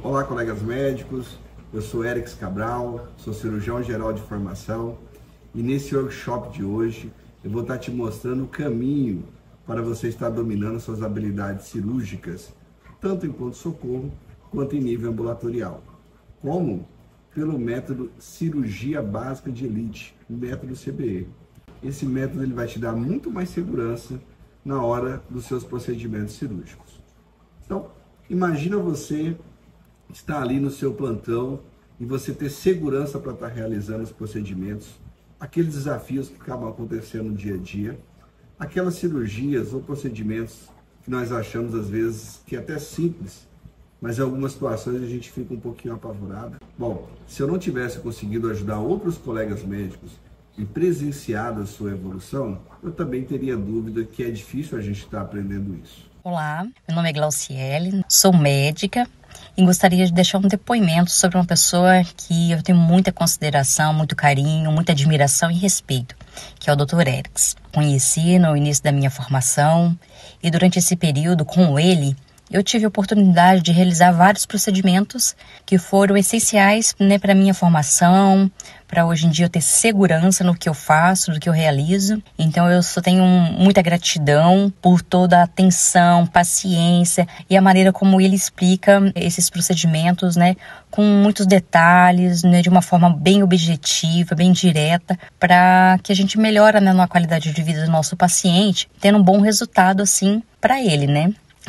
Olá, colegas médicos, eu sou Erics Cabral, sou cirurgião geral de formação e nesse workshop de hoje eu vou estar te mostrando o caminho para você estar dominando suas habilidades cirúrgicas, tanto em pronto-socorro quanto em nível ambulatorial. Como? Pelo método Cirurgia Básica de Elite, o método CBE. Esse método ele vai te dar muito mais segurança na hora dos seus procedimentos cirúrgicos. Então, imagina você estar ali no seu plantão e você ter segurança para estar realizando os procedimentos, aqueles desafios que acabam acontecendo no dia a dia, aquelas cirurgias ou procedimentos que nós achamos às vezes que é até simples, mas em algumas situações a gente fica um pouquinho apavorado. Bom, se eu não tivesse conseguido ajudar outros colegas médicos e presenciado a sua evolução, eu também teria dúvida que é difícil a gente estar aprendendo isso. Olá, meu nome é Glauciele, sou médica e gostaria de deixar um depoimento sobre uma pessoa que eu tenho muita consideração, muito carinho, muita admiração e respeito, que é o Dr. Erics. Conheci no início da minha formação e durante esse período com ele, eu tive a oportunidade de realizar vários procedimentos que foram essenciais, para a minha formação, para hoje em dia eu ter segurança no que eu faço, no que eu realizo. Então eu só tenho muita gratidão por toda a atenção, paciência e a maneira como ele explica esses procedimentos, com muitos detalhes, de uma forma bem objetiva, bem direta, para que a gente melhore, na qualidade de vida do nosso paciente, tendo um bom resultado assim para ele,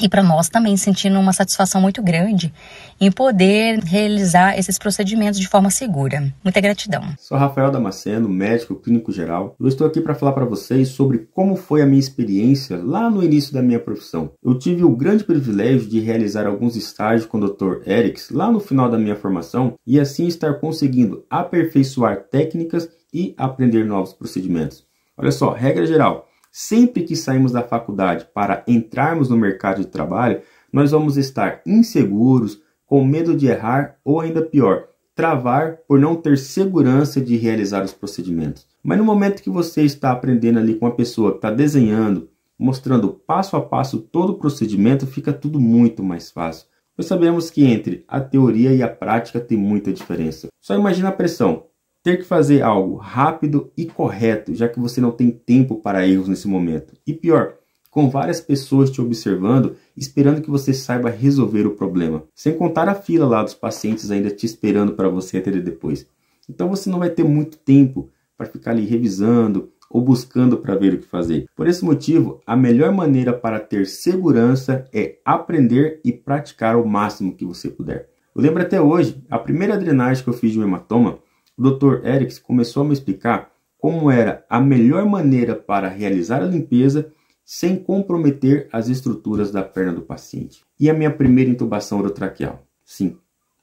E para nós também, sentindo uma satisfação muito grande em poder realizar esses procedimentos de forma segura. Muita gratidão. Sou Rafael Damasceno, médico clínico geral. Eu estou aqui para falar para vocês sobre como foi a minha experiência lá no início da minha profissão. Eu tive o grande privilégio de realizar alguns estágios com o Dr. Erics lá no final da minha formação e assim estar conseguindo aperfeiçoar técnicas e aprender novos procedimentos. Olha só, regra geral. Sempre que saímos da faculdade para entrarmos no mercado de trabalho, nós vamos estar inseguros, com medo de errar ou ainda pior, travar por não ter segurança de realizar os procedimentos. Mas no momento que você está aprendendo ali com uma pessoa que está desenhando, mostrando passo a passo todo o procedimento, fica tudo muito mais fácil. Nós sabemos que entre a teoria e a prática tem muita diferença. Só imagina a pressão. Ter que fazer algo rápido e correto, já que você não tem tempo para erros nesse momento. E pior, com várias pessoas te observando, esperando que você saiba resolver o problema. Sem contar a fila lá dos pacientes ainda te esperando para você atender depois. Então você não vai ter muito tempo para ficar ali revisando ou buscando para ver o que fazer. Por esse motivo, a melhor maneira para ter segurança é aprender e praticar o máximo que você puder. Eu lembro até hoje, a primeira drenagem que eu fiz de um hematoma, o Dr. Erics começou a me explicar como era a melhor maneira para realizar a limpeza sem comprometer as estruturas da perna do paciente. E a minha primeira intubação orotraqueal? Sim,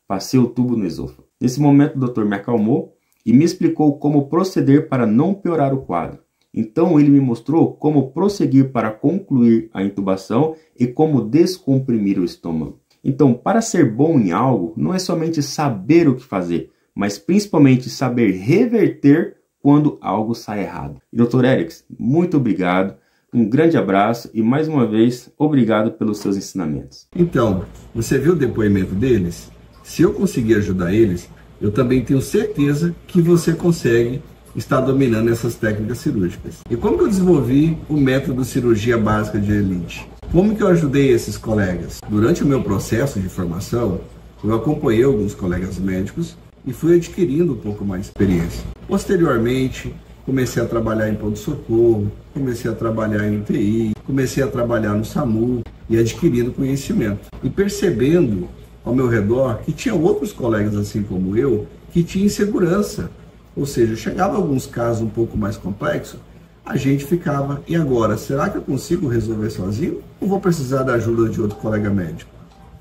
passei o tubo no esôfago. Nesse momento o doutor me acalmou e me explicou como proceder para não piorar o quadro. Então ele me mostrou como prosseguir para concluir a intubação e como descomprimir o estômago. Então, para ser bom em algo, não é somente saber o que fazer, mas principalmente saber reverter quando algo sai errado. E Dr. Erics, muito obrigado, um grande abraço e mais uma vez, obrigado pelos seus ensinamentos. Então, você viu o depoimento deles? Se eu conseguir ajudar eles, eu também tenho certeza que você consegue estar dominando essas técnicas cirúrgicas. E como que eu desenvolvi o método Cirurgia Básica de Elite? Como que eu ajudei esses colegas? Durante o meu processo de formação, eu acompanhei alguns colegas médicos e fui adquirindo um pouco mais de experiência. Posteriormente, comecei a trabalhar em pronto-socorro, comecei a trabalhar em UTI, comecei a trabalhar no SAMU e adquirindo conhecimento. E percebendo ao meu redor que tinha outros colegas assim como eu que tinham insegurança. Ou seja, chegava a alguns casos um pouco mais complexos, a gente ficava, e agora, será que eu consigo resolver sozinho? Ou vou precisar da ajuda de outro colega médico?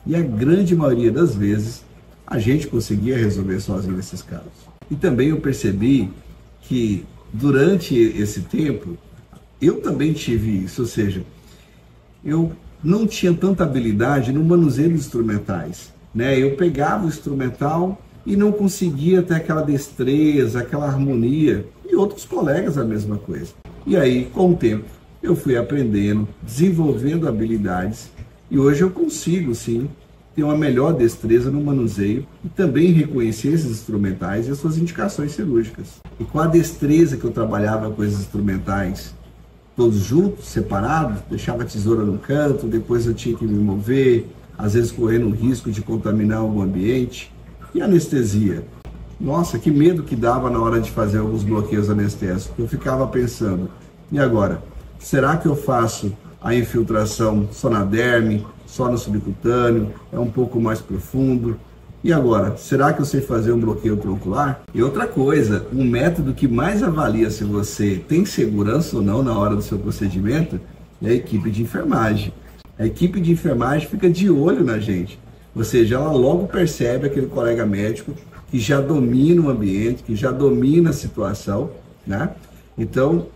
E a grande maioria das vezes, a gente conseguia resolver sozinho esses casos. E também eu percebi que durante esse tempo, eu também tive isso, ou seja, eu não tinha tanta habilidade no manuseio dos instrumentais, Eu pegava o instrumental e não conseguia ter aquela destreza, aquela harmonia, e outros colegas a mesma coisa. E aí, com o tempo, eu fui aprendendo, desenvolvendo habilidades, e hoje eu consigo, sim, ter uma melhor destreza no manuseio e também reconhecer esses instrumentais e as suas indicações cirúrgicas. E com a destreza que eu trabalhava com esses instrumentais, todos juntos, separados, deixava a tesoura no canto, depois eu tinha que me mover, às vezes correndo o risco de contaminar o ambiente. E anestesia? Nossa, que medo que dava na hora de fazer alguns bloqueios anestésicos. Eu ficava pensando, e agora? Será que eu faço a infiltração só na derme, só no subcutâneo, é um pouco mais profundo? E agora, será que eu sei fazer um bloqueio troncular? E outra coisa, um método que mais avalia se você tem segurança ou não na hora do seu procedimento é a equipe de enfermagem. A equipe de enfermagem fica de olho na gente, ou seja, ela logo percebe aquele colega médico que já domina o ambiente, que já domina a situação, né? Então,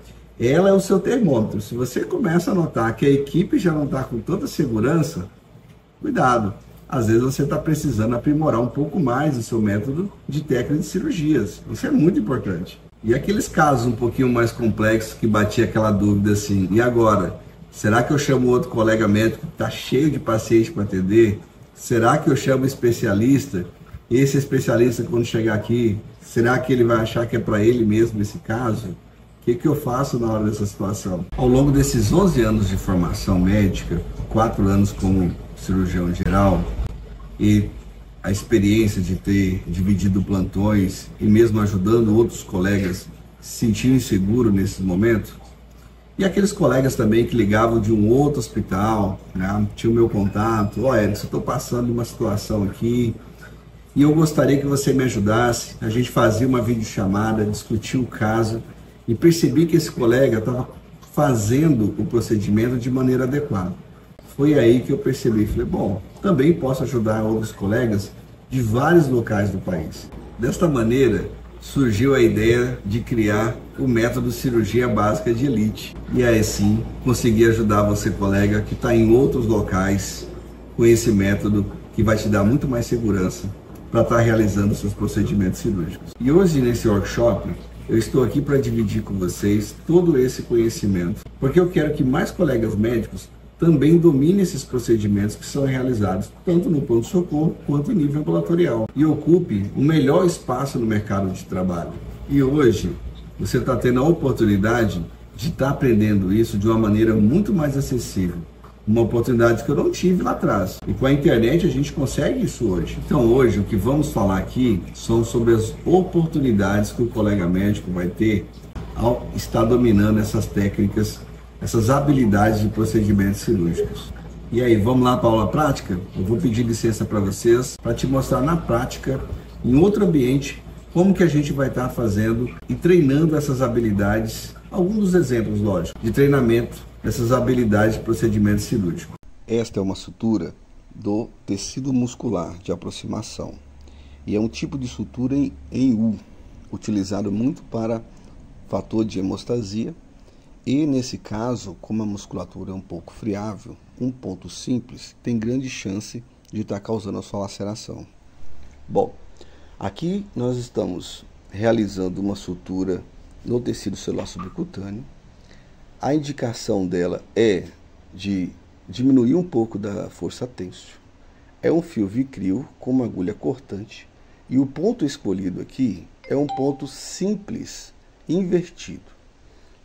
ela é o seu termômetro. Se você começa a notar que a equipe já não está com tanta segurança, cuidado. Às vezes você está precisando aprimorar um pouco mais o seu método de técnica de cirurgias. Isso é muito importante. E aqueles casos um pouquinho mais complexos que batia aquela dúvida assim, e agora? Será que eu chamo outro colega médico que está cheio de paciente para atender? Será que eu chamo especialista? Esse especialista, quando chegar aqui, será que ele vai achar que é para ele mesmo esse caso? O que eu faço na hora dessa situação? Ao longo desses 11 anos de formação médica, 4 anos como cirurgião geral, e a experiência de ter dividido plantões e mesmo ajudando outros colegas se sentirem seguros nesse momento, e aqueles colegas também que ligavam de um outro hospital, né, tinha o meu contato, olha, eu estou passando uma situação aqui, e eu gostaria que você me ajudasse. A gente fazia uma videochamada, discutia o caso e percebi que esse colega estava fazendo o procedimento de maneira adequada. Foi aí que eu percebi, falei, bom, também posso ajudar outros colegas de vários locais do país. Desta maneira, surgiu a ideia de criar o método cirurgia básica de elite. E aí sim, consegui ajudar você, colega, que está em outros locais com esse método que vai te dar muito mais segurança para estar realizando seus procedimentos cirúrgicos. E hoje, nesse workshop, eu estou aqui para dividir com vocês todo esse conhecimento, porque eu quero que mais colegas médicos também dominem esses procedimentos que são realizados tanto no pronto-socorro quanto em nível ambulatorial e ocupe o melhor espaço no mercado de trabalho. E hoje, você está tendo a oportunidade de estar aprendendo isso de uma maneira muito mais acessível. Uma oportunidade que eu não tive lá atrás. E com a internet a gente consegue isso hoje. Então hoje o que vamos falar aqui são sobre as oportunidades que o colega médico vai ter ao estar dominando essas técnicas, essas habilidades de procedimentos cirúrgicos. E aí, vamos lá para a aula prática? Eu vou pedir licença para vocês para te mostrar na prática, em outro ambiente, como que a gente vai estar fazendo e treinando essas habilidades. Alguns dos exemplos, lógico, de treinamento dessas habilidades de procedimento cirúrgico. Esta é uma sutura do tecido muscular de aproximação e é um tipo de sutura em U, utilizado muito para fator de hemostasia e, nesse caso, como a musculatura é um pouco friável, um ponto simples tem grande chance de estar causando a sua laceração. Bom, aqui nós estamos realizando uma sutura no tecido celular subcutâneo. A indicação dela é de diminuir um pouco da força têncil. É um fio Vicryl com uma agulha cortante e o ponto escolhido aqui é um ponto simples invertido.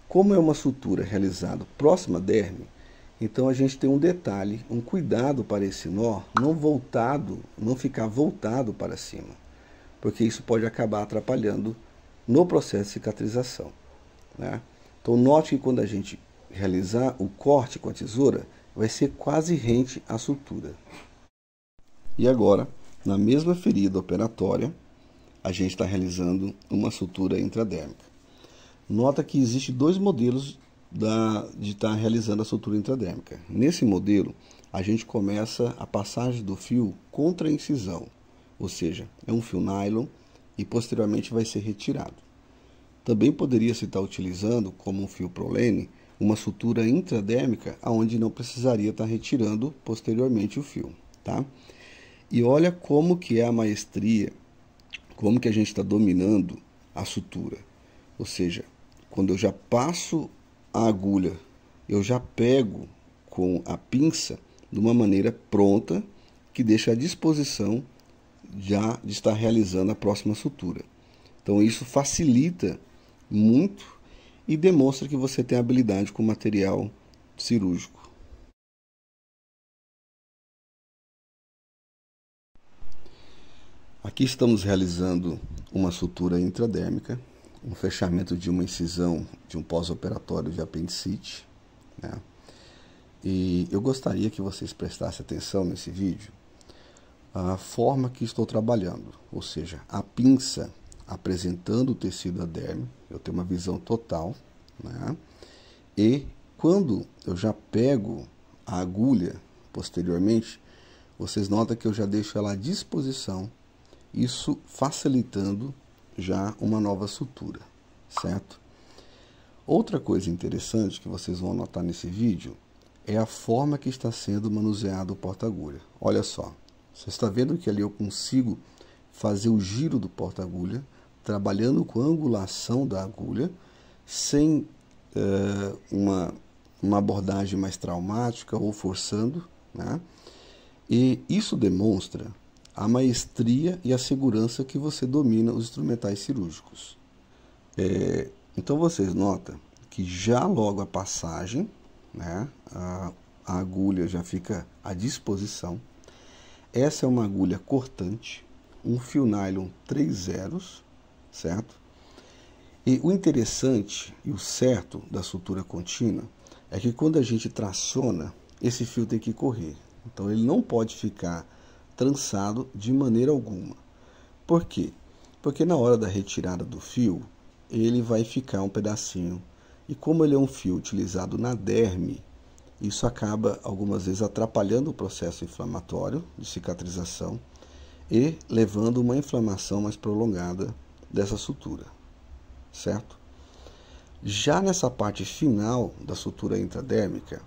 Como é uma sutura realizada próxima à derme, então a gente tem um detalhe, um cuidado para esse nó não ficar voltado para cima, porque isso pode acabar atrapalhando no processo de cicatrização, né? Então note que quando a gente realizar o corte com a tesoura, vai ser quase rente à sutura. E agora, na mesma ferida operatória, a gente está realizando uma sutura intradérmica. Nota que existe dois modelos de estar realizando a sutura intradérmica. Nesse modelo, a gente começa a passagem do fio contra a incisão, ou seja, é um fio nylon e posteriormente vai ser retirado. Também poderia se estar utilizando como um fio prolene uma sutura intradérmica, onde não precisaria estar retirando posteriormente o fio, tá? E olha como que é a maestria, como que a gente está dominando a sutura. Ou seja, quando eu já passo a agulha, eu já pego com a pinça de uma maneira pronta que deixa à disposição já de estar realizando a próxima sutura. Então isso facilita muito e demonstra que você tem habilidade com material cirúrgico. Aqui estamos realizando uma sutura intradérmica, um fechamento de uma incisão de um pós-operatório de apendicite, né? E eu gostaria que vocês prestassem atenção nesse vídeo a forma que estou trabalhando, ou seja, a pinça apresentando o tecido adérmio, eu tenho uma visão total, né? E quando eu já pego a agulha posteriormente, vocês notam que eu já deixo ela à disposição, isso facilitando já uma nova sutura, certo? Outra coisa interessante que vocês vão notar nesse vídeo é a forma que está sendo manuseado o porta-agulha. Olha só, você está vendo que ali eu consigo fazer o giro do porta-agulha, trabalhando com a angulação da agulha, sem uma abordagem mais traumática ou forçando, né? E isso demonstra a maestria e a segurança que você domina os instrumentais cirúrgicos. Então vocês notam que já logo a passagem, né, a agulha já fica à disposição. Essa é uma agulha cortante, um fio nylon 3 zeros, certo? E o interessante e o certo da sutura contínua é que quando a gente traciona, esse fio tem que correr. Então ele não pode ficar trançado de maneira alguma. Por quê? Porque na hora da retirada do fio, ele vai ficar um pedacinho. E como ele é um fio utilizado na derme, isso acaba algumas vezes atrapalhando o processo inflamatório de cicatrização e levando uma inflamação mais prolongada dessa sutura, certo? Já nessa parte final da sutura intradérmica,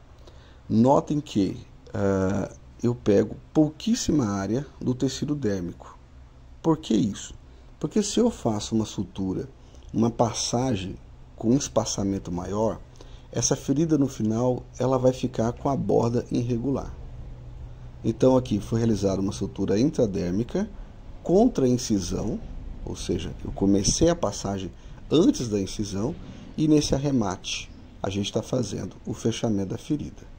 notem que eu pego pouquíssima área do tecido dérmico. Por que isso? Porque se eu faço uma sutura, uma passagem com um espaçamento maior, essa ferida no final ela vai ficar com a borda irregular. Então aqui foi realizada uma sutura intradérmica contra a incisão, ou seja, eu comecei a passagem antes da incisão e nesse arremate a gente está fazendo o fechamento da ferida.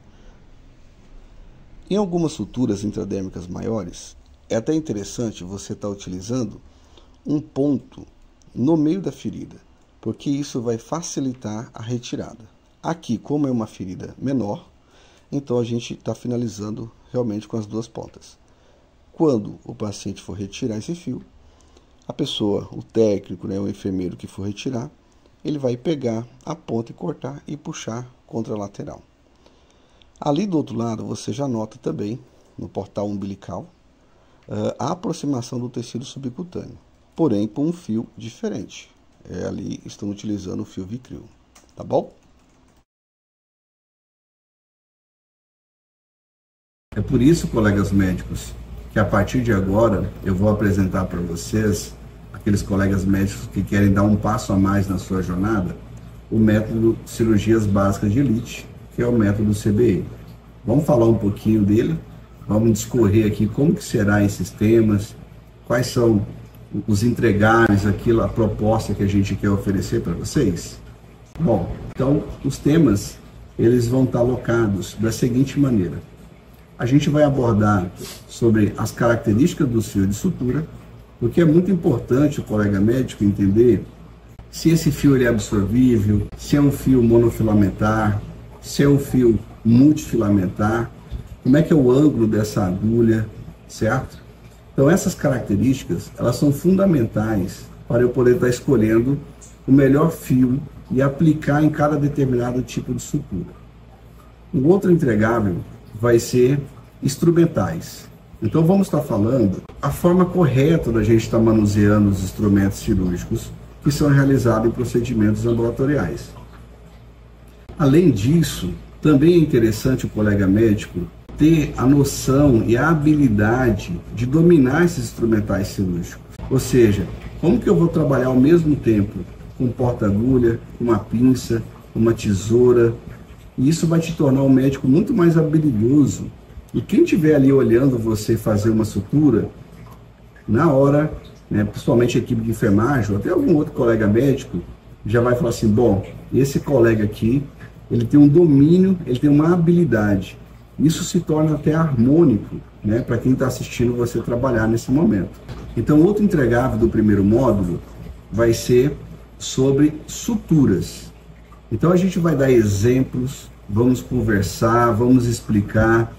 Em algumas suturas intradérmicas maiores, é até interessante você estar utilizando um ponto no meio da ferida, porque isso vai facilitar a retirada. Aqui, como é uma ferida menor, então a gente está finalizando realmente com as duas pontas. Quando o paciente for retirar esse fio, a pessoa, o técnico, né, o enfermeiro que for retirar, ele vai pegar a ponta e cortar e puxar contra a lateral. Ali do outro lado, você já nota também, no portal umbilical, a aproximação do tecido subcutâneo, porém com um fio diferente. Ali estão utilizando o fio Vicryl, tá bom? É por isso, colegas médicos, que a partir de agora eu vou apresentar para vocês, aqueles colegas médicos que querem dar um passo a mais na sua jornada, o método Cirurgias Básicas de Elite, que é o método CBE. Vamos falar um pouquinho dele, vamos discorrer aqui como que será esses temas, quais são os entregáveis, a proposta que a gente quer oferecer para vocês. Bom, então os temas eles vão estar alocados da seguinte maneira. A gente vai abordar sobre as características do fio de sutura, porque é muito importante o colega médico entender se esse fio ele é absorvível, se é um fio monofilamentar, se é um fio multifilamentar, como é que é o ângulo dessa agulha, certo? Então essas características, elas são fundamentais para eu poder estar escolhendo o melhor fio e aplicar em cada determinado tipo de sutura. Um outro entregável vai ser instrumentais. Então vamos estar falando a forma correta da gente estar manuseando os instrumentos cirúrgicos que são realizados em procedimentos ambulatoriais. Além disso, também é interessante o colega médico ter a noção e a habilidade de dominar esses instrumentais cirúrgicos. Ou seja, como que eu vou trabalhar ao mesmo tempo com porta-agulha, uma pinça, uma tesoura. E isso vai te tornar um médico muito mais habilidoso E quem estiver ali olhando você fazer uma sutura, na hora, né, principalmente a equipe de enfermagem, ou até algum outro colega médico, já vai falar assim, bom, esse colega aqui, ele tem um domínio, ele tem uma habilidade. Isso se torna até harmônico, né, para quem está assistindo você trabalhar nesse momento. Então, outro entregável do primeiro módulo vai ser sobre suturas. Então, a gente vai dar exemplos, vamos conversar, vamos explicar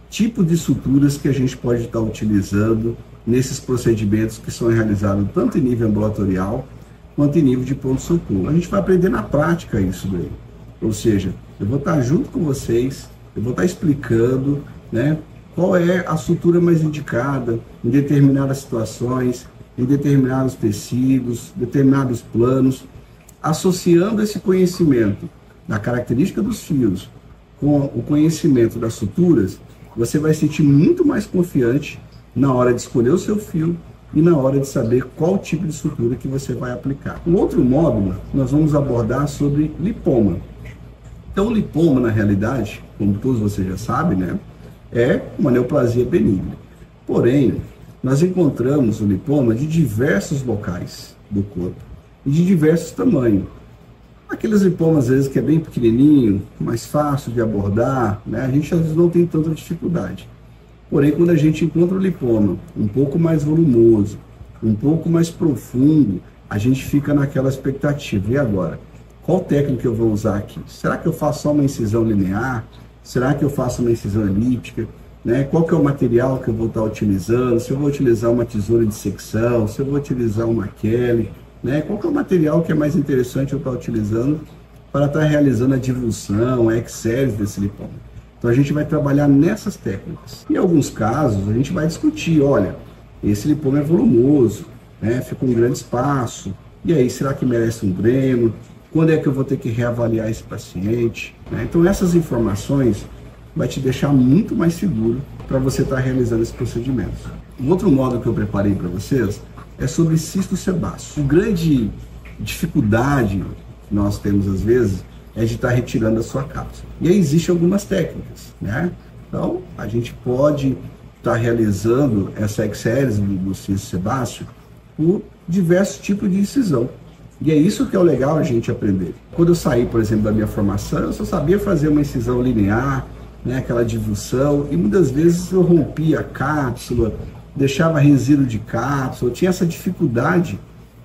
tipo de suturas que a gente pode estar utilizando nesses procedimentos que são realizados tanto em nível ambulatorial quanto em nível de pronto-socorro. A gente vai aprender na prática isso daí. Ou seja, eu vou estar junto com vocês, eu vou estar explicando, né, qual é a sutura mais indicada em determinadas situações, em determinados tecidos, determinados planos, associando esse conhecimento da característica dos fios com o conhecimento das suturas. Você vai se sentir muito mais confiante na hora de escolher o seu fio e na hora de saber qual tipo de sutura que você vai aplicar. Um outro módulo, nós vamos abordar sobre lipoma. Então, o lipoma, na realidade, como todos vocês já sabem, né, é uma neoplasia benigna. Porém, nós encontramos o lipoma de diversos locais do corpo e de diversos tamanhos. Aqueles lipomas, às vezes, que é bem pequenininho, mais fácil de abordar, né? A gente, às vezes, não tem tanta dificuldade. Porém, quando a gente encontra o lipoma um pouco mais volumoso, um pouco mais profundo, a gente fica naquela expectativa. E agora? Qual técnica eu vou usar aqui? Será que eu faço só uma incisão linear? Será que eu faço uma incisão elíptica? Né? Qual que é o material que eu vou estar utilizando? Se eu vou utilizar uma tesoura de secção, se eu vou utilizar uma Kelly, né? Qual que é o material que é mais interessante eu estar utilizando para estar realizando a divulsão, a exéresis desse lipoma? Então a gente vai trabalhar nessas técnicas. Em alguns casos a gente vai discutir, olha, esse lipoma é volumoso, né? Fica um grande espaço, e aí será que merece um dreno? Quando é que eu vou ter que reavaliar esse paciente? Né? Então essas informações vai te deixar muito mais seguro para você estar realizando esse procedimento. Um outro módulo que eu preparei para vocês é sobre cisto sebáceo. A grande dificuldade que nós temos às vezes é de estar retirando a sua cápsula. E aí existem algumas técnicas, né? Então a gente pode estar realizando essa exéresis do cisto sebáceo por diversos tipos de incisão. E é isso que é o legal a gente aprender. Quando eu saí, por exemplo, da minha formação, eu só sabia fazer uma incisão linear, né, aquela divulsão, e muitas vezes eu rompia a cápsula, deixava resíduo de cápsula, eu tinha essa dificuldade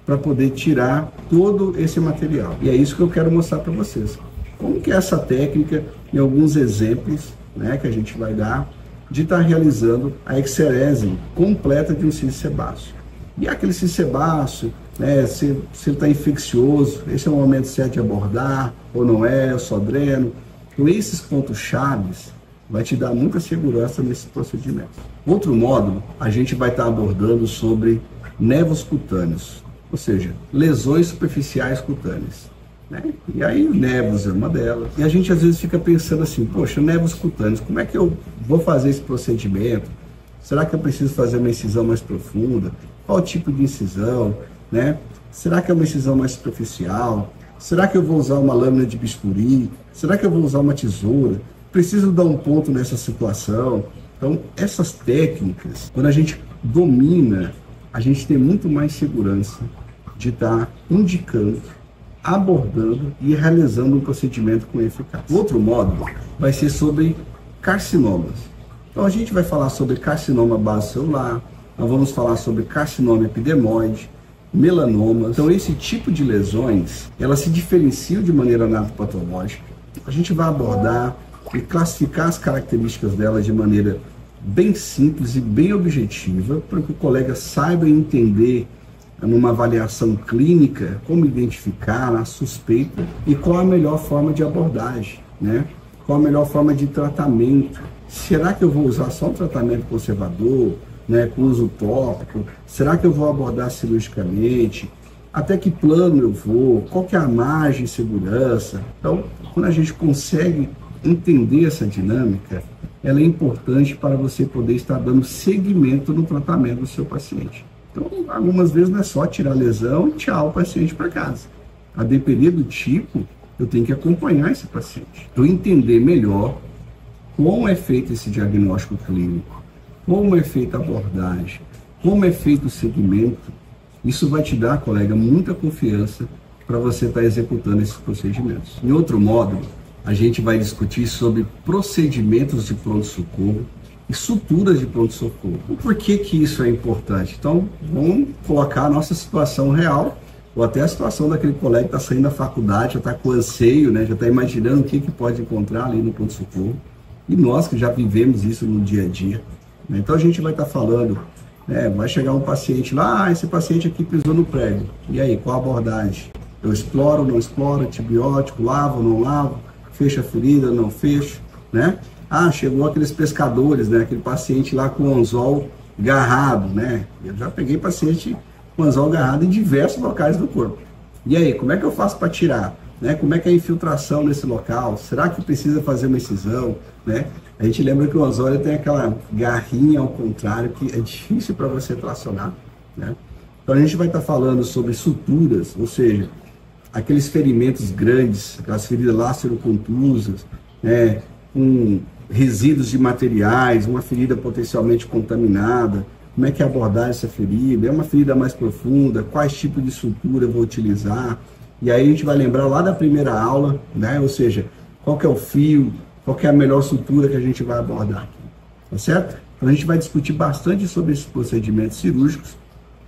para poder tirar todo esse material. E é isso que eu quero mostrar para vocês. Como que é essa técnica, em alguns exemplos, né, que a gente vai dar, de estar realizando a exérese completa de um cisto sebáceo. E aquele cisto sebáceo, né, se ele está infeccioso, esse é o momento certo de abordar, ou não é, eu só dreno. Então esses pontos chaves vai te dar muita segurança nesse procedimento. Outro módulo, a gente vai estar abordando sobre nevos cutâneos, ou seja, lesões superficiais cutâneas. Né? E aí nevos é uma delas. E a gente às vezes fica pensando assim, poxa, nevos cutâneos, como é que eu vou fazer esse procedimento? Será que eu preciso fazer uma incisão mais profunda? Qual tipo de incisão? Né? Será que é uma incisão mais superficial? Será que eu vou usar uma lâmina de bisturi? Será que eu vou usar uma tesoura? Preciso dar um ponto nessa situação? Então, essas técnicas, quando a gente domina, a gente tem muito mais segurança de estar indicando, abordando e realizando um procedimento com eficácia. Outro módulo vai ser sobre carcinomas. Então, a gente vai falar sobre carcinoma base celular, nós vamos falar sobre carcinoma epidermoide, melanomas. Então esse tipo de lesões, elas se diferenciam de maneira anatopatológica. A gente vai abordar e classificar as características delas de maneira bem simples e bem objetiva, para que o colega saiba entender numa avaliação clínica como identificar a suspeita e qual a melhor forma de abordagem, né? Qual a melhor forma de tratamento. Será que eu vou usar só um tratamento conservador, né, com uso tópico? Será que eu vou abordar cirurgicamente? Até que plano eu vou? Qual que é a margem de segurança? Então, quando a gente consegue entender essa dinâmica, ela é importante para você poder estar dando seguimento no tratamento do seu paciente. Então, algumas vezes não é só tirar a lesão e tchau, o paciente para casa. A depender do tipo, eu tenho que acompanhar esse paciente. Então, entender melhor como é feito esse diagnóstico clínico, como é feita a abordagem, como é feito o segmento, isso vai te dar, colega, muita confiança para você estar executando esses procedimentos. Em outro módulo, a gente vai discutir sobre procedimentos de pronto-socorro e suturas de pronto-socorro. Por que que isso é importante? Então, vamos colocar a nossa situação real, ou até a situação daquele colega que está saindo da faculdade, já está com anseio, né? Já está imaginando o que pode encontrar ali no pronto-socorro. E nós que já vivemos isso no dia a dia, né? Então a gente vai estar falando, vai chegar um paciente lá, esse paciente aqui pisou no prego. E aí, qual a abordagem? Eu exploro, não exploro, antibiótico, lavo, não lavo, fecha a ferida, não fecho, né? Ah, chegou aqueles pescadores, né? Aquele paciente lá com anzol garrado, né? Eu já peguei paciente com anzol garrado em diversos locais do corpo. E aí, como é que eu faço para tirar? Né? Como é que é a infiltração nesse local? Será que precisa fazer uma incisão? Né? A gente lembra que o anzol tem aquela garrinha ao contrário que é difícil para você tracionar, né? Então a gente vai estar falando sobre suturas, ou seja, aqueles ferimentos grandes, aquelas feridas lácero-contusas, né, com resíduos de materiais, uma ferida potencialmente contaminada, como é que é abordar essa ferida, é uma ferida mais profunda, quais tipos de sutura eu vou utilizar, e aí a gente vai lembrar lá da primeira aula, né, ou seja, qual que é o fio, qual que é a melhor sutura que a gente vai abordar aqui, tá certo? Então a gente vai discutir bastante sobre esses procedimentos cirúrgicos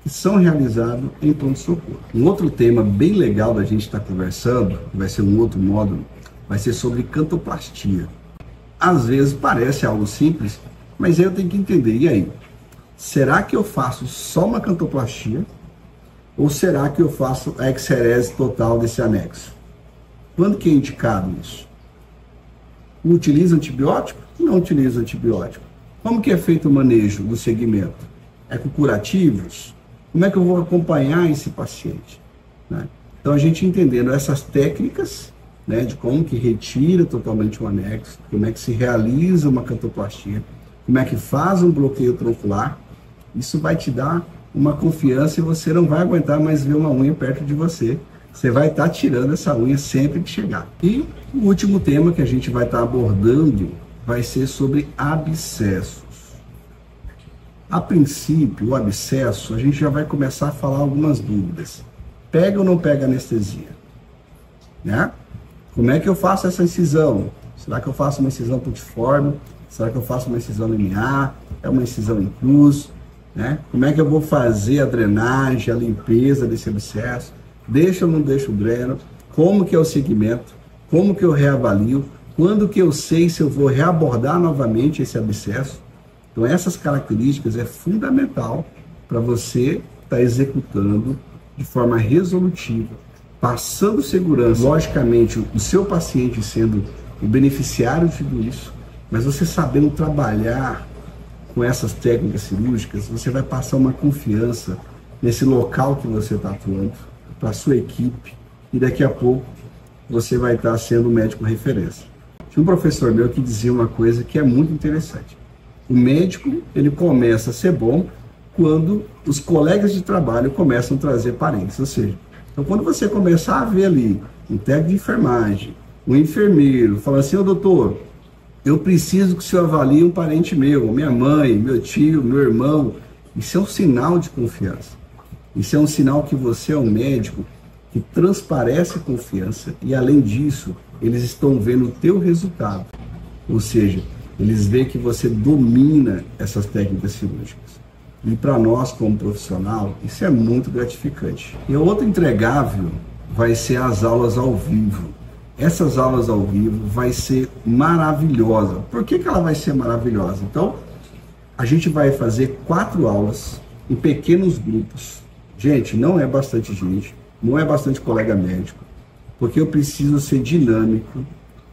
que são realizados em pronto-socorro. Um outro tema bem legal da gente estar conversando, que vai ser um outro módulo, vai ser sobre cantoplastia. Às vezes parece algo simples, mas aí eu tenho que entender, e aí? Será que eu faço só uma cantoplastia? Ou será que eu faço a exerese total desse anexo? Quando que é indicado isso? Utiliza antibiótico? Não utiliza antibiótico. Como que é feito o manejo do segmento? É com curativos? Como é que eu vou acompanhar esse paciente? Né? Então a gente entendendo essas técnicas, né, de como que retira totalmente o anexo, como é que se realiza uma cantoplastia, como é que faz um bloqueio troncular, isso vai te dar uma confiança e você não vai aguentar mais ver uma unha perto de você. Você vai estar tirando essa unha sempre que chegar. E o último tema que a gente vai estar abordando vai ser sobre abscessos. A princípio, o abscesso, a gente já vai começar a falar algumas dúvidas. Pega ou não pega anestesia? Né? Como é que eu faço essa incisão? Será que eu faço uma incisão putiforme? Será que eu faço uma incisão linear? É uma incisão em cruz? Né? Como é que eu vou fazer a drenagem, a limpeza desse abscesso? Deixa ou não deixa o dreno? Como que é o segmento? Como que eu reavalio? Quando que eu sei se eu vou reabordar novamente esse abscesso? Então essas características é fundamental para você estar executando de forma resolutiva, passando segurança, logicamente o seu paciente sendo o beneficiário de tudo isso, mas você sabendo trabalhar com essas técnicas cirúrgicas, você vai passar uma confiança nesse local que você está atuando, para a sua equipe, e daqui a pouco você vai estar sendo o médico referência. Tinha um professor meu que dizia uma coisa que é muito interessante. O médico, ele começa a ser bom quando os colegas de trabalho começam a trazer parentes, ou seja, então quando você começar a ver ali um técnico de enfermagem, um enfermeiro, falando assim, ô doutor, eu preciso que o senhor avalie um parente meu, minha mãe, meu tio, meu irmão, isso é um sinal de confiança. Isso é um sinal que você é um médico que transparece confiança e, além disso, eles estão vendo o teu resultado. Ou seja, eles veem que você domina essas técnicas cirúrgicas. E para nós, como profissional, isso é muito gratificante. E o outro entregável vai ser as aulas ao vivo. Essas aulas ao vivo vai ser maravilhosa. Por que ela vai ser maravilhosa? Então, a gente vai fazer 4 aulas em pequenos grupos. Gente, não é bastante gente, não é bastante colega médico, porque eu preciso ser dinâmico,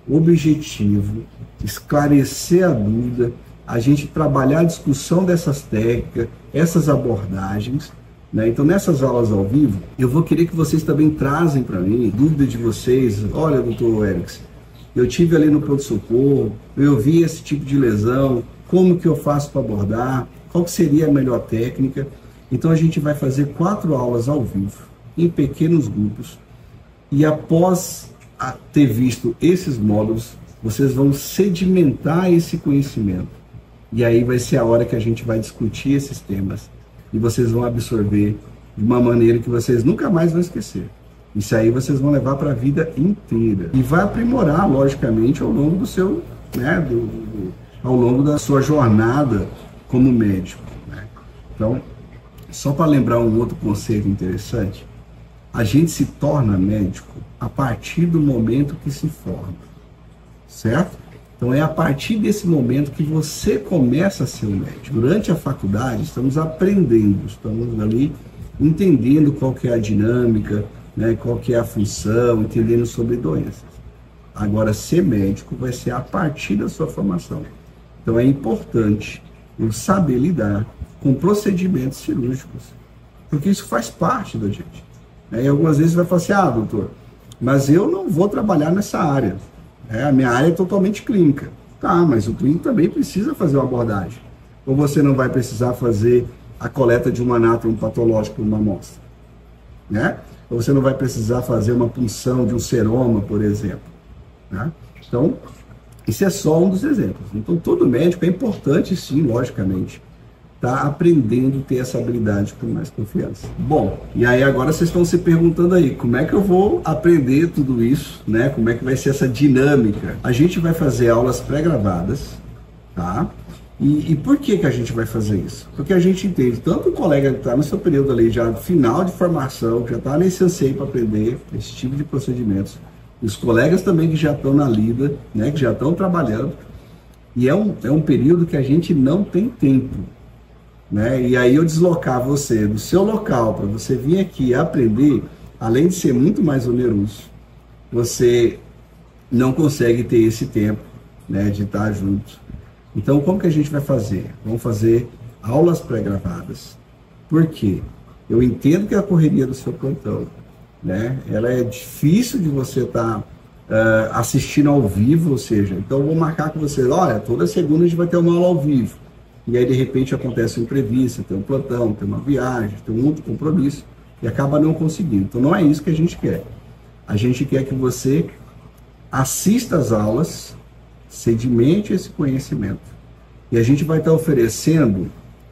objetivo, esclarecer a dúvida, a gente trabalhar a discussão dessas técnicas, essas abordagens, né? Então, nessas aulas ao vivo, eu vou querer que vocês também trazem para mim dúvida de vocês. Olha, doutor Erickson, eu tive ali no pronto-socorro, eu vi esse tipo de lesão, como que eu faço para abordar, qual que seria a melhor técnica. Então a gente vai fazer 4 aulas ao vivo, em pequenos grupos, e após ter visto esses módulos, vocês vão sedimentar esse conhecimento. E aí vai ser a hora que a gente vai discutir esses temas. E vocês vão absorver de uma maneira que vocês nunca mais vão esquecer. Isso aí vocês vão levar para a vida inteira. E vai aprimorar, logicamente, ao longo do seu, né, ao longo da sua jornada como médico, né? Então, só para lembrar um outro conceito interessante, a gente se torna médico a partir do momento que se forma, certo? Então é a partir desse momento que você começa a ser um médico. Durante a faculdade estamos aprendendo, estamos ali entendendo qual que é a dinâmica, né, qual que é a função, entendendo sobre doenças. Agora, ser médico vai ser a partir da sua formação. Então é importante eu saber lidar com procedimentos cirúrgicos, porque isso faz parte da gente. E algumas vezes você vai falar assim, doutor, mas eu não vou trabalhar nessa área. A minha área é totalmente clínica. Tá, mas o clínico também precisa fazer uma abordagem. Ou você não vai precisar fazer a coleta de um anátomo patológico numa amostra, né? Ou você não vai precisar fazer uma punção de um seroma, por exemplo, né? Então, isso é só um dos exemplos. Então, todo médico é importante, sim, logicamente, tá aprendendo a ter essa habilidade com mais confiança. Bom, e aí agora vocês estão se perguntando aí, como é que eu vou aprender tudo isso, né? Como é que vai ser essa dinâmica? A gente vai fazer aulas pré-gravadas, tá? E por que a gente vai fazer isso? Porque a gente entende, tanto o colega que está no seu período ali, já final de formação, que já está nesse anseio para aprender esse tipo de procedimentos, e os colegas também que já estão na lida, né? Que já estão trabalhando, e é um período que a gente não tem tempo, né? E aí eu deslocar você do seu local para você vir aqui aprender, além de ser muito mais oneroso, você não consegue ter esse tempo, né, de estar junto. Então, como que a gente vai fazer? Vamos fazer aulas pré-gravadas. Por quê? Eu entendo que a correria do seu plantão, né, ela é difícil de você estar assistindo ao vivo, ou seja, então eu vou marcar com você, olha, toda segunda a gente vai ter uma aula ao vivo. E aí, de repente, acontece um imprevisto, tem um plantão, tem uma viagem, tem um outro compromisso, e acaba não conseguindo. Então, não é isso que a gente quer. A gente quer que você assista às aulas, sedimente esse conhecimento. E a gente vai estar oferecendo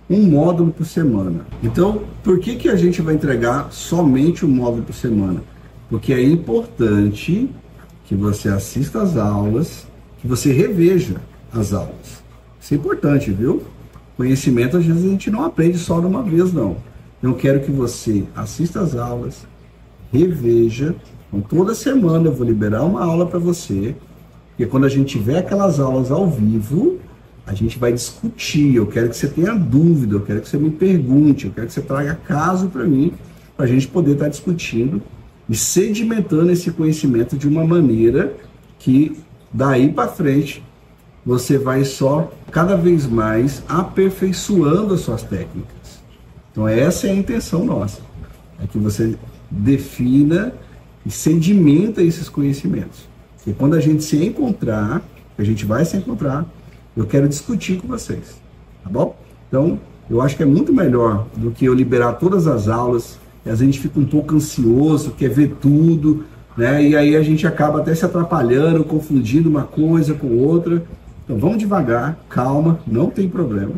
um módulo por semana. Então, por que a gente vai entregar somente um módulo por semana? Porque é importante que você assista às aulas, que você reveja as aulas. Isso é importante, viu? Conhecimento, às vezes, a gente não aprende só de uma vez, não. Eu quero que você assista às aulas, reveja. Então, toda semana eu vou liberar uma aula para você, porque quando a gente tiver aquelas aulas ao vivo, a gente vai discutir. Eu quero que você tenha dúvida, eu quero que você me pergunte, eu quero que você traga caso para mim, para a gente poder estar discutindo e sedimentando esse conhecimento de uma maneira que, daí para frente, você vai só cada vez mais aperfeiçoando as suas técnicas. Então essa é a intenção nossa, é que você defina e sedimenta esses conhecimentos. E quando a gente se encontrar, a gente vai se encontrar, eu quero discutir com vocês, tá bom? Então, eu acho que é muito melhor do que eu liberar todas as aulas, e às vezes a gente fica um pouco ansioso, quer ver tudo, né? E aí a gente acaba até se atrapalhando, confundindo uma coisa com outra. Então vamos devagar, calma, não tem problema,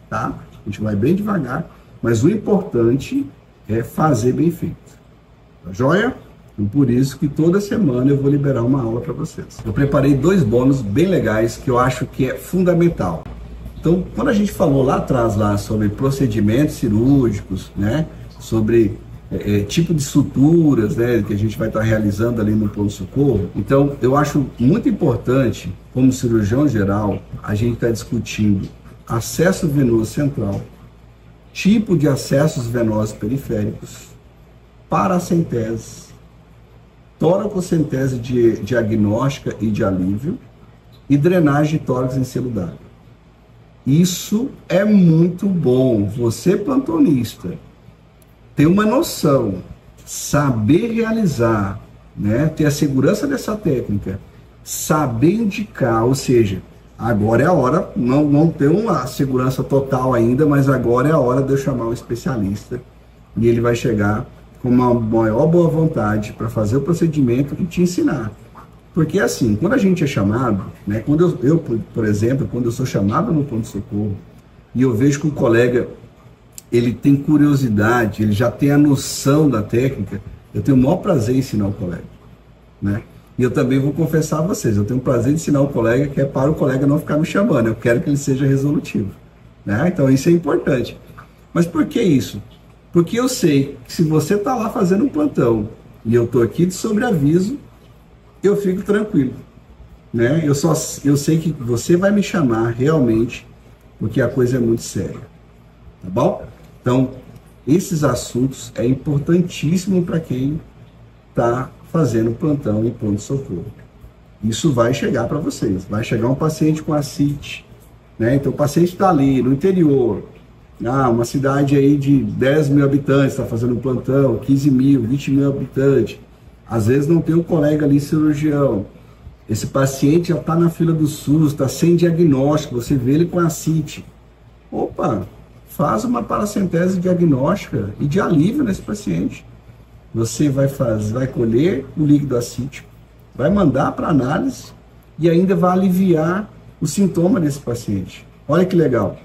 tá? A gente vai bem devagar, mas o importante é fazer bem feito. Tá joia? Então, por isso que toda semana eu vou liberar uma aula para vocês. Eu preparei 2 bônus bem legais que eu acho que é fundamental. Então, quando a gente falou lá atrás sobre procedimentos cirúrgicos, né? Sobre tipo de suturas, né, que a gente vai estar realizando ali no pronto-socorro. Então, eu acho muito importante, como cirurgião geral, a gente estar discutindo acesso venoso central, tipo de acessos venosos periféricos, paracentese, toracocentese diagnóstica e de alívio e drenagem de tórax em selo d'água. Isso é muito bom. Você, plantonista, ter uma noção, saber realizar, né, ter a segurança dessa técnica, saber indicar, ou seja, agora é a hora, não tem uma segurança total ainda, mas agora é a hora de eu chamar um especialista e ele vai chegar com uma maior boa vontade para fazer o procedimento e te ensinar. Porque assim, quando a gente é chamado, né, quando eu, por exemplo, quando eu sou chamado no pronto-socorro e eu vejo que o colega ele tem curiosidade, ele já tem a noção da técnica, eu tenho o maior prazer em ensinar o colega, né? E eu também vou confessar a vocês, eu tenho o prazer de ensinar o colega, que é para o colega não ficar me chamando, eu quero que ele seja resolutivo, né? Então isso é importante. Mas por que isso? Porque eu sei que se você está lá fazendo um plantão e eu estou aqui de sobreaviso, eu fico tranquilo, né? Eu sei que você vai me chamar realmente, porque a coisa é muito séria, tá bom? Então, esses assuntos é importantíssimo para quem está fazendo plantão e pronto-socorro. Isso vai chegar para vocês. Vai chegar um paciente com ascite, né? Então, o paciente está ali no interior, uma cidade aí de 10 mil habitantes, está fazendo um plantão, 15 mil, 20 mil habitantes. Às vezes não tem um colega ali cirurgião. Esse paciente já está na fila do SUS, está sem diagnóstico, você vê ele com ascite. Opa, faz uma paracentese diagnóstica e de alívio nesse paciente. Você vai colher o líquido acítico, vai mandar para análise e ainda vai aliviar o sintoma desse paciente. Olha que legal.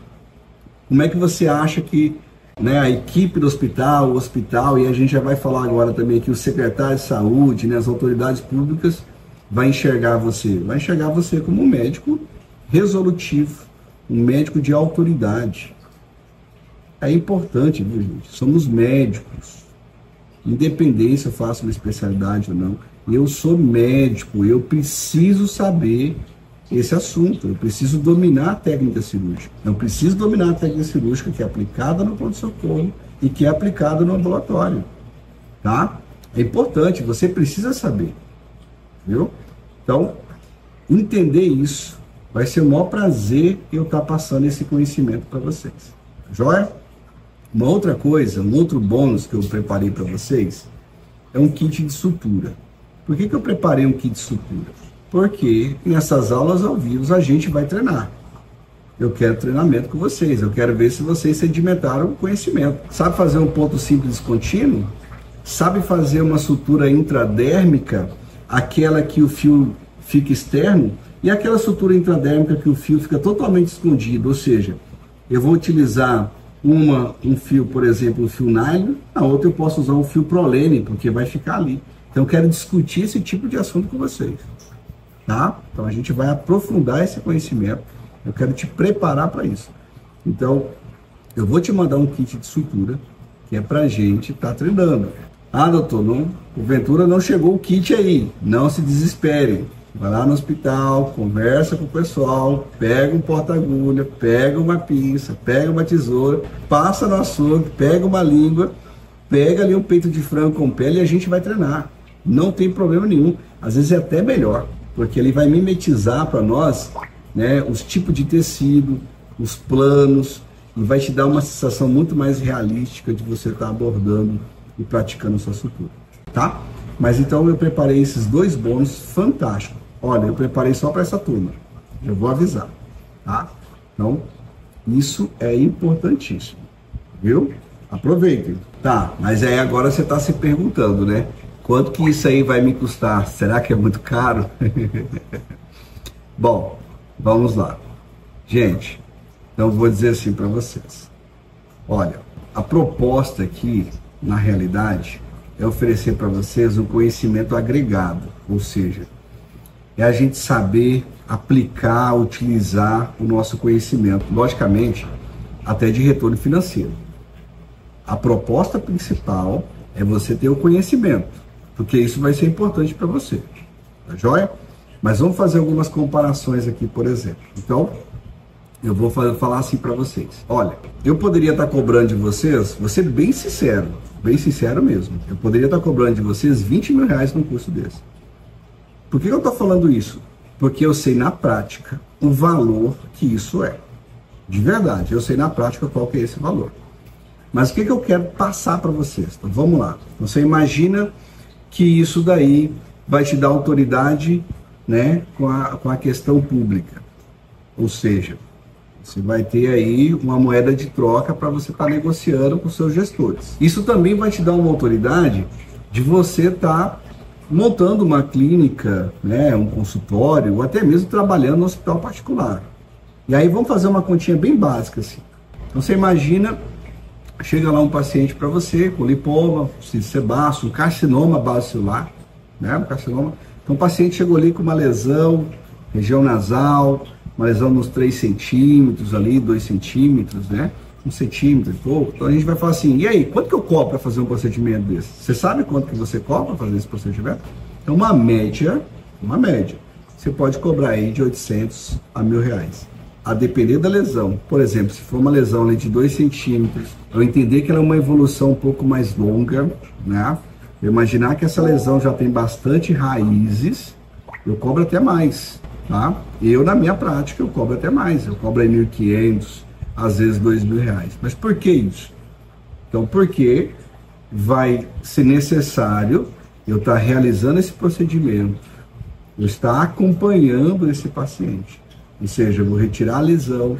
Como é que você acha que, né, a equipe do hospital, o hospital, e a gente já vai falar agora também que o secretário de saúde, né, as autoridades públicas, vai enxergar você? Vai enxergar você como um médico resolutivo, um médico de autoridade. É importante, viu, gente? Somos médicos. Independente se eu faço uma especialidade ou não, eu sou médico, eu preciso saber esse assunto, eu preciso dominar a técnica cirúrgica. Eu preciso dominar a técnica cirúrgica que é aplicada no pronto-socorro e que é aplicada no ambulatório, tá? É importante, você precisa saber, viu? Então, entender isso vai ser o maior prazer eu estar passando esse conhecimento para vocês. Joia? Uma outra coisa, um outro bônus que eu preparei para vocês é um kit de sutura. Por que eu preparei um kit de sutura? Porque nessas aulas ao vivo a gente vai treinar. Eu quero treinamento com vocês, eu quero ver se vocês sedimentaram o conhecimento. Sabe fazer um ponto simples contínuo? Sabe fazer uma sutura intradérmica, aquela que o fio fica externo, e aquela sutura intradérmica que o fio fica totalmente escondido, ou seja, eu vou utilizar um fio, por exemplo, um fio nylon, na outra eu posso usar um fio prolene, porque vai ficar ali. Então eu quero discutir esse tipo de assunto com vocês, tá? Então a gente vai aprofundar esse conhecimento, eu quero te preparar para isso. Então, eu vou te mandar um kit de sutura, que é pra gente estar treinando. Ah, doutor, porventura não chegou o kit aí, não se desespere. Vai lá no hospital, conversa com o pessoal, pega um porta-agulha, pega uma pinça, pega uma tesoura, passa no açougue, pega uma língua, pega ali um peito de frango com pele e a gente vai treinar. Não tem problema nenhum. Às vezes é até melhor, porque ele vai mimetizar para nós, né, os tipos de tecido, os planos, e vai te dar uma sensação muito mais realística de você estar abordando e praticando a sua sutura, tá? Mas então eu preparei esses dois bônus fantásticos. Olha, eu preparei só para essa turma. Eu vou avisar, tá? Então, isso é importantíssimo, viu? Aproveitem. Tá, mas aí agora você está se perguntando, né? Quanto que isso aí vai me custar? Será que é muito caro? Bom, vamos lá. Gente, então eu vou dizer assim para vocês. Olha, a proposta aqui, na realidade, é oferecer para vocês um conhecimento agregado, ou seja, é a gente saber aplicar, utilizar o nosso conhecimento, logicamente, até de retorno financeiro. A proposta principal é você ter o conhecimento, porque isso vai ser importante para você, tá joia? Mas vamos fazer algumas comparações aqui, por exemplo. Então, eu vou falar assim para vocês. Olha, eu poderia estar cobrando de vocês, vou ser bem sincero mesmo, eu poderia estar cobrando de vocês 20 mil reais num curso desse. Por que eu estou falando isso? Porque eu sei na prática o valor que isso é. De verdade, eu sei na prática qual que é esse valor. Mas o que eu quero passar para vocês? Então, vamos lá. Você imagina que isso daí vai te dar autoridade, né, com a questão pública. Ou seja, você vai ter aí uma moeda de troca para você estar negociando com seus gestores. Isso também vai te dar uma autoridade de você estar montando uma clínica, né, um consultório, ou até mesmo trabalhando no hospital particular. E aí vamos fazer uma continha bem básica assim. Então você imagina, chega lá um paciente para você com lipoma, cisto sebáceo, um carcinoma base celular, né, um carcinoma. Então o paciente chegou ali com uma lesão, região nasal, uma lesão nos 3 centímetros ali, 2 centímetros, né, 1 centímetro e pouco. Então a gente vai falar assim, e aí, quanto que eu cobro para fazer um procedimento desse? Você sabe quanto que você cobra para fazer esse procedimento? Então uma média, você pode cobrar aí de 800 a R$1.000. A depender da lesão. Por exemplo, se for uma lesão ali de 2 centímetros, eu entender que ela é uma evolução um pouco mais longa, né? Eu imaginar que essa lesão já tem bastante raízes, eu cobro até mais, tá? Eu, na minha prática, eu cobro até mais. Eu cobro aí R$1.500, às vezes R$2.000. Mas por que isso? Então, porque vai ser necessário eu estar realizando esse procedimento, eu estar acompanhando esse paciente. Ou seja, eu vou retirar a lesão,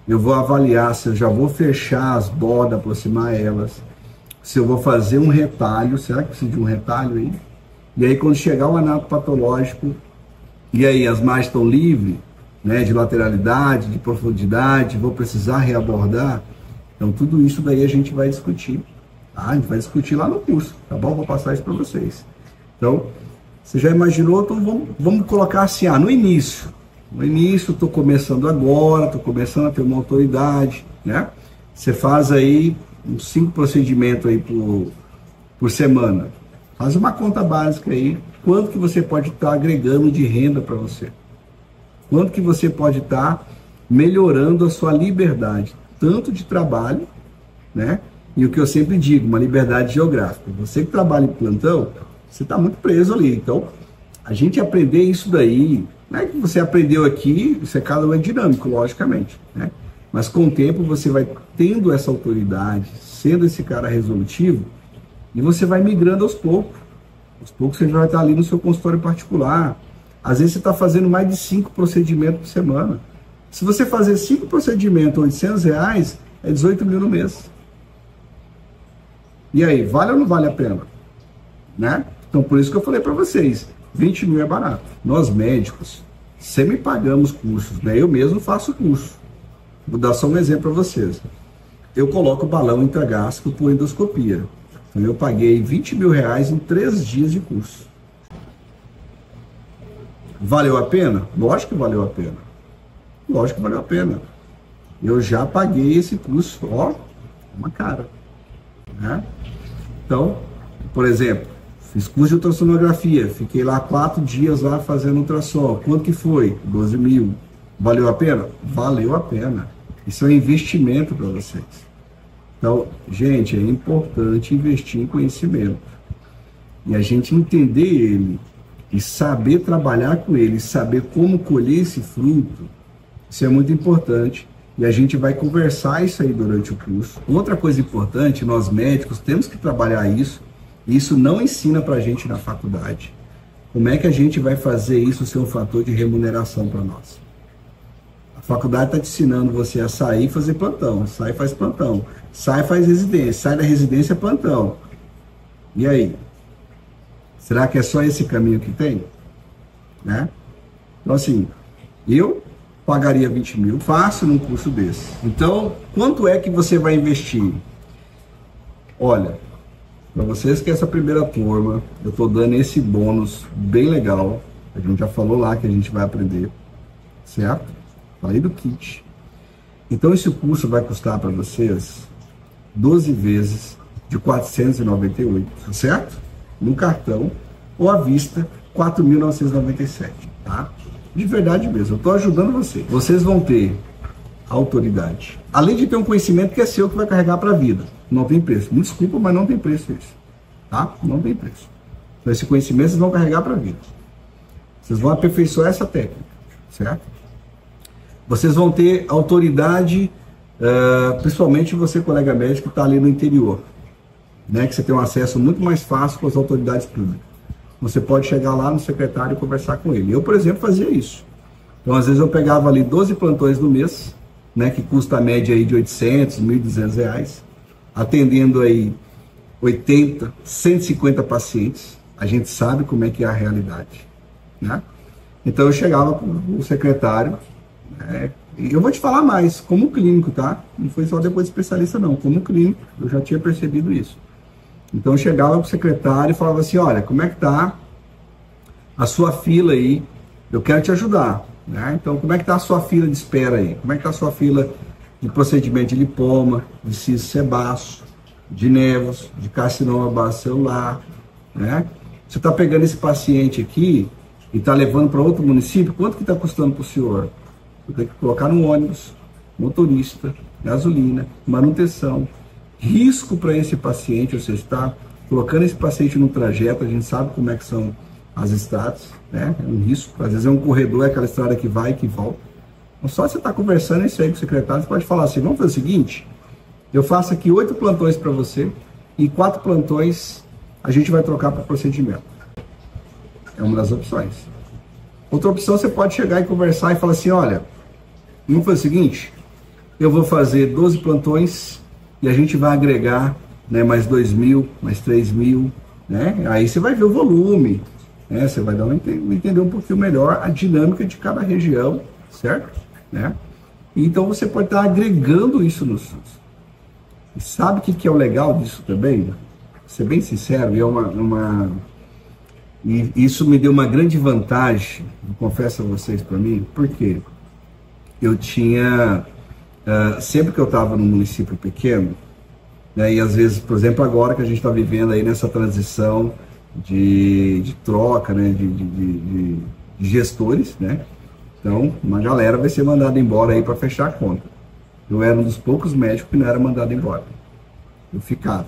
eu vou avaliar se eu já vou fechar as bordas, aproximar elas, se eu vou fazer um retalho, será que precisa de um retalho aí? E aí quando chegar o anato patológico, e aí as margens estão livres, né, de lateralidade, de profundidade, vou precisar reabordar, então tudo isso daí a gente vai discutir, tá? A gente vai discutir lá no curso, tá bom? Vou passar isso para vocês. Então, você já imaginou? Então vamos colocar assim, no início, estou começando agora, estou começando a ter uma autoridade, né? Você faz aí uns 5 procedimentos aí por semana. Faz uma conta básica aí, quanto que você pode estar agregando de renda para você? Quanto que você pode estar melhorando a sua liberdade, tanto de trabalho, né? E o que eu sempre digo, uma liberdade geográfica. Você que trabalha em plantão, você está muito preso ali. Então, a gente aprender isso daí, não é que você aprendeu aqui, isso é cada um é dinâmico, logicamente, né? Mas com o tempo você vai tendo essa autoridade, sendo esse cara resolutivo, e você vai migrando aos poucos. Aos poucos você já vai estar ali no seu consultório particular. Às vezes você está fazendo mais de 5 procedimentos por semana. Se você fazer 5 procedimentos, R$800, é 18 mil no mês. E aí, vale ou não vale a pena? Né? Então por isso que eu falei para vocês, 20 mil é barato. Nós médicos sempre pagamos cursos, né? Eu mesmo faço curso. Vou dar só um exemplo para vocês. Eu coloco balão intragástrico por endoscopia. Então eu paguei R$20 mil em 3 dias de curso. Valeu a pena? Lógico que valeu a pena. Lógico que valeu a pena. Eu já paguei esse curso, ó, uma cara, né? Então, por exemplo, fiz curso de ultrassonografia, fiquei lá 4 dias lá fazendo ultrassom. Quanto que foi? 12 mil. Valeu a pena? Valeu a pena. Isso é um investimento para vocês. Então, gente, é importante investir em conhecimento. E a gente entender ele, e saber trabalhar com ele, saber como colher esse fruto, isso é muito importante. E a gente vai conversar isso aí durante o curso. Outra coisa importante, nós médicos temos que trabalhar isso. Isso não ensina para a gente na faculdade. Como é que a gente vai fazer isso ser um fator de remuneração para nós? A faculdade está te ensinando você a sair e fazer plantão. Sai e faz plantão. Sai e faz residência. Sai da residência, plantão. E aí? Será que é só esse caminho que tem? Né? Então assim, eu pagaria 20 mil fácil num curso desse. Então, quanto é que você vai investir? Olha, para vocês que é essa primeira turma, eu estou dando esse bônus bem legal. A gente já falou lá que a gente vai aprender, certo? Falei do kit. Então esse curso vai custar para vocês 12 vezes de 498, certo? No cartão ou à vista, 4.997, tá? De verdade mesmo, eu estou ajudando vocês. Vocês vão ter autoridade. Além de ter um conhecimento que é seu, que vai carregar para a vida. Não tem preço. Me desculpa, mas não tem preço isso. Tá? Não tem preço. Então, esse conhecimento vocês vão carregar para a vida. Vocês vão aperfeiçoar essa técnica, certo? Vocês vão ter autoridade, principalmente você, colega médico, que está ali no interior, né? Que você tem um acesso muito mais fácil com as autoridades públicas. Você pode chegar lá no secretário e conversar com ele. Eu, por exemplo, fazia isso. Então, às vezes eu pegava ali 12 plantões no mês, né, que custa a média aí de 800, 1.200 reais, atendendo aí 80, 150 pacientes, A gente sabe como é que é a realidade, né? Então eu chegava com o secretário, né? E eu vou te falar mais, como clínico, tá? Não foi só depois de especialista não, como clínico, eu já tinha percebido isso. Então eu chegava para o secretário e falava assim, olha, como é que tá a sua fila aí? Eu quero te ajudar, né? Então como é que tá a sua fila de espera aí? Como é que tá a sua fila de procedimento de lipoma, de cisto sebáceo, de nevos, de carcinoma base celular, né? Você está pegando esse paciente aqui e está levando para outro município, quanto que está custando para o senhor? Você tem que colocar no ônibus, motorista, gasolina, manutenção, risco para esse paciente, ou seja, está colocando esse paciente no trajeto, a gente sabe como é que são as estradas, né? É um risco, às vezes é um corredor, é aquela estrada que vai e que volta. Então, só você está conversando isso aí com o secretário, você pode falar assim, vamos fazer o seguinte, eu faço aqui 8 plantões para você e 4 plantões a gente vai trocar para procedimento. É uma das opções. Outra opção, você pode chegar e conversar e falar assim, olha, vamos fazer o seguinte, eu vou fazer 12 plantões e a gente vai agregar, né, mais 2.000, mais 3.000, né? Aí você vai ver o volume, né? Você vai dar entender um pouquinho melhor a dinâmica de cada região, certo? Né? Então você pode estar agregando isso no SUS. E sabe o que é o legal disso também? Vou ser bem sincero, e isso me deu uma grande vantagem, confesso a vocês para mim, porque eu tinha, sempre que eu estava num município pequeno, né, e às vezes, por exemplo, agora que a gente está vivendo aí nessa transição de troca, né, de gestores, né, então uma galera vai ser mandada embora aí para fechar a conta. Eu era um dos poucos médicos que não era mandado embora. Eu ficava,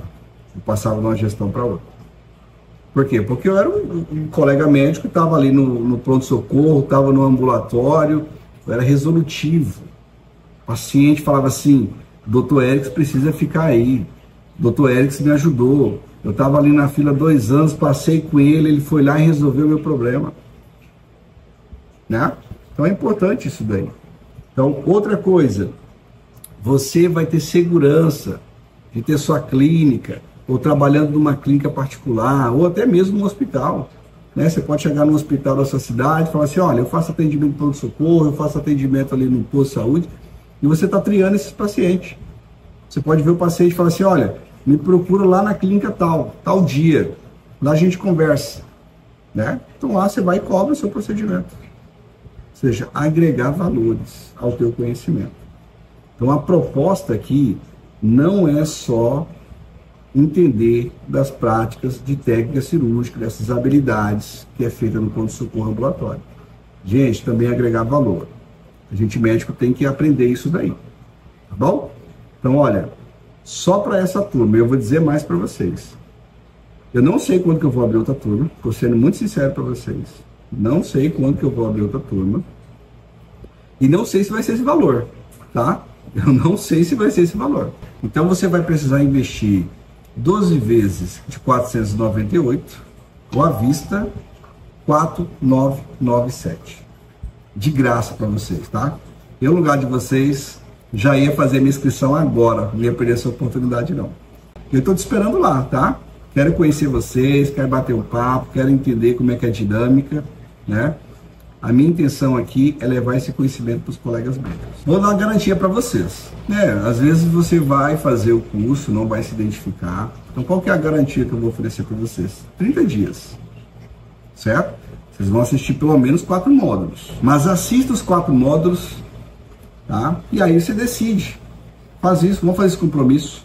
eu passava de uma gestão para outra. Por quê? Porque eu era um colega médico que estava ali no pronto-socorro, estava no ambulatório, eu era resolutivo. O paciente falava assim, doutor Erickson precisa ficar aí, doutor Erickson me ajudou, eu estava ali na fila 2 anos, passei com ele foi lá e resolveu o meu problema. Né? Então é importante isso daí. Então, outra coisa, você vai ter segurança de ter sua clínica, ou trabalhando numa clínica particular, ou até mesmo no hospital. Né? Você pode chegar no hospital da sua cidade e falar assim, olha, eu faço atendimento no pronto-socorro, eu faço atendimento ali no posto de saúde, e você está triando esses pacientes. Você pode ver o paciente e falar assim, olha, me procura lá na clínica tal dia, lá a gente conversa. Né? Então lá você vai e cobra o seu procedimento. Ou seja, agregar valores ao teu conhecimento. Então a proposta aqui não é só entender das práticas de técnica cirúrgica, dessas habilidades que é feita no pronto-socorro ambulatório. Gente, também agregar valor. A gente médico tem que aprender isso daí, tá bom? Então, olha, só para essa turma, eu vou dizer mais para vocês. Eu não sei quando que eu vou abrir outra turma, estou sendo muito sincero para vocês. Não sei quando que eu vou abrir outra turma. E não sei se vai ser esse valor, tá? Eu não sei se vai ser esse valor. Então você vai precisar investir 12 vezes de 498, ou à vista 4.997. De graça para vocês, tá? Eu, no lugar de vocês, já ia fazer minha inscrição agora. Não ia perder essa oportunidade, não. Eu estou te esperando lá, tá? Quero conhecer vocês, quero bater um papo, quero entender como é que é a dinâmica, né? A minha intenção aqui é levar esse conhecimento para os colegas médicos. Vou dar uma garantia para vocês. Né? Às vezes você vai fazer o curso, não vai se identificar. Então qual que é a garantia que eu vou oferecer para vocês? 30 dias, certo? Vocês vão assistir pelo menos 4 módulos. Mas assista os 4 módulos, tá? E aí você decide. Faz isso, vamos fazer esse compromisso,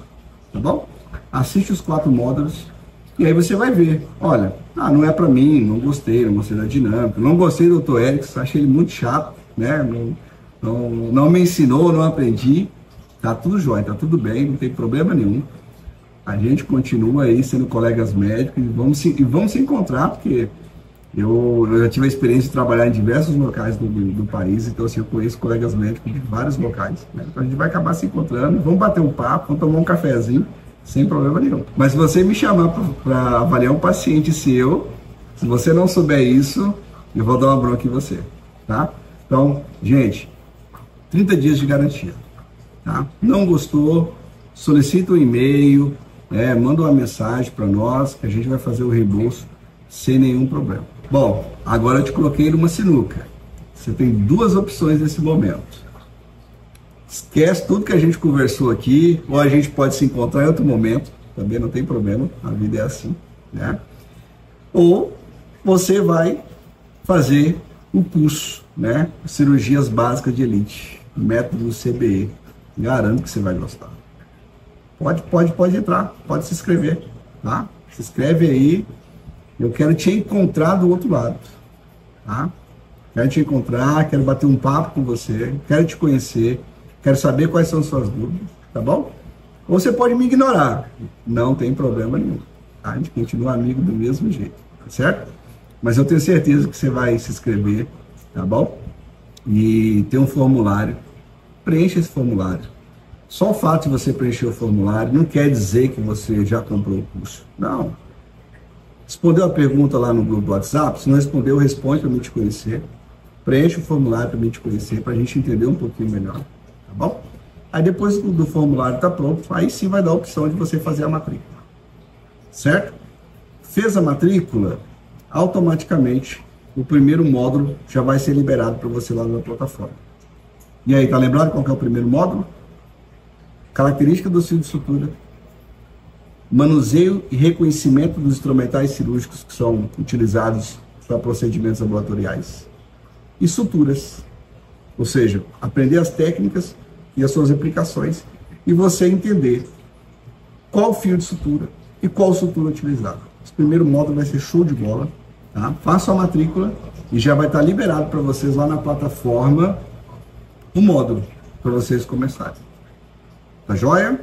tá bom? Assiste os 4 módulos. E aí você vai ver, olha, não é para mim, não gostei da dinâmica, não gostei do Dr. Erickson, achei ele muito chato, né? Não me ensinou, não aprendi. Tá tudo jóia, tá tudo bem, não tem problema nenhum. A gente continua aí sendo colegas médicos e vamos se encontrar, porque eu já tive a experiência de trabalhar em diversos locais do país, então assim, eu conheço colegas médicos de vários locais, né? Então a gente vai acabar se encontrando, vamos bater um papo, vamos tomar um cafezinho, sem problema nenhum. Mas se você me chamar para avaliar um paciente seu, se você não souber isso, eu vou dar uma bronca em você, tá? Então, gente, 30 dias de garantia, tá? Não gostou, solicita um e-mail, manda uma mensagem para nós, que a gente vai fazer o reembolso sem nenhum problema. Bom, agora eu te coloquei numa sinuca. Você tem duas opções nesse momento. Esquece tudo que a gente conversou aqui, ou a gente pode se encontrar em outro momento, também não tem problema, a vida é assim, né? Ou você vai fazer o curso, né? Cirurgias Básicas de Elite, método CBE. Garanto que você vai gostar. Pode entrar, pode se inscrever, tá? Se inscreve aí. Eu quero te encontrar do outro lado, tá? Quero te encontrar, quero bater um papo com você, quero te conhecer, quero saber quais são as suas dúvidas, tá bom? Ou você pode me ignorar, não tem problema nenhum, tá? A gente continua amigo do mesmo jeito, tá certo? Mas eu tenho certeza que você vai se inscrever, tá bom? E tem um formulário, preencha esse formulário. Só o fato de você preencher o formulário não quer dizer que você já comprou o curso, não. Respondeu a pergunta lá no grupo do WhatsApp, se não respondeu, responde para mim te conhecer. Preenche o formulário para mim te conhecer, para a gente entender um pouquinho melhor, tá bom? Aí depois do formulário tá pronto, aí sim vai dar a opção de você fazer a matrícula, certo? Fez a matrícula, automaticamente o primeiro módulo já vai ser liberado para você lá na plataforma. E aí, tá lembrado qual que é o primeiro módulo? Característica do fio de sutura, manuseio e reconhecimento dos instrumentais cirúrgicos que são utilizados para procedimentos ambulatoriais e suturas, ou seja, aprender as técnicas e as suas aplicações e você entender qual fio de sutura e qual sutura utilizar. Esse primeiro módulo vai ser show de bola, tá? Faça a matrícula e já vai estar liberado para vocês lá na plataforma o módulo para vocês começarem. Tá joia?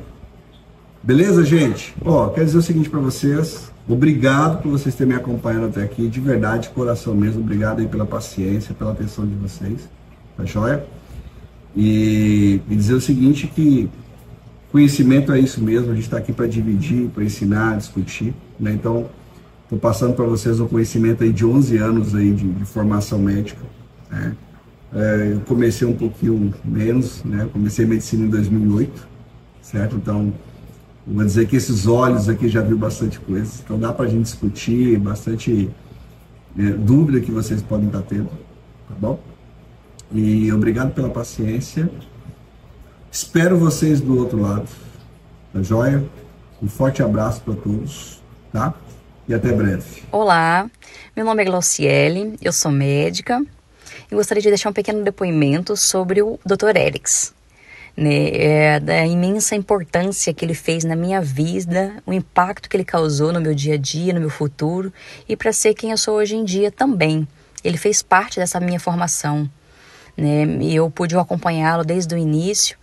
Beleza, gente? Ó, quero dizer o seguinte para vocês. Obrigado por vocês terem me acompanhado até aqui. De verdade, de coração mesmo. Obrigado aí pela paciência, pela atenção de vocês. Tá joia? E dizer o seguinte, que conhecimento é isso mesmo. A gente está aqui para dividir, para ensinar, discutir, né? Então, estou passando para vocês um conhecimento aí de 11 anos aí de formação médica, né? Eu comecei um pouquinho menos, né? Comecei medicina em 2008, certo? Então, vou dizer que esses olhos aqui já viu bastante coisa. Então, dá para a gente discutir, bastante dúvida que vocês podem estar tendo, tá bom? E obrigado pela paciência. Espero vocês do outro lado, tá joia? Um forte abraço para todos, tá? E até breve. Olá, meu nome é Glauciele, eu sou médica e gostaria de deixar um pequeno depoimento sobre o Dr. Eriks, né, da imensa importância que ele fez na minha vida, o impacto que ele causou no meu dia a dia, no meu futuro e para ser quem eu sou hoje em dia também. Ele fez parte dessa minha formação, né, e eu pude acompanhá-lo desde o início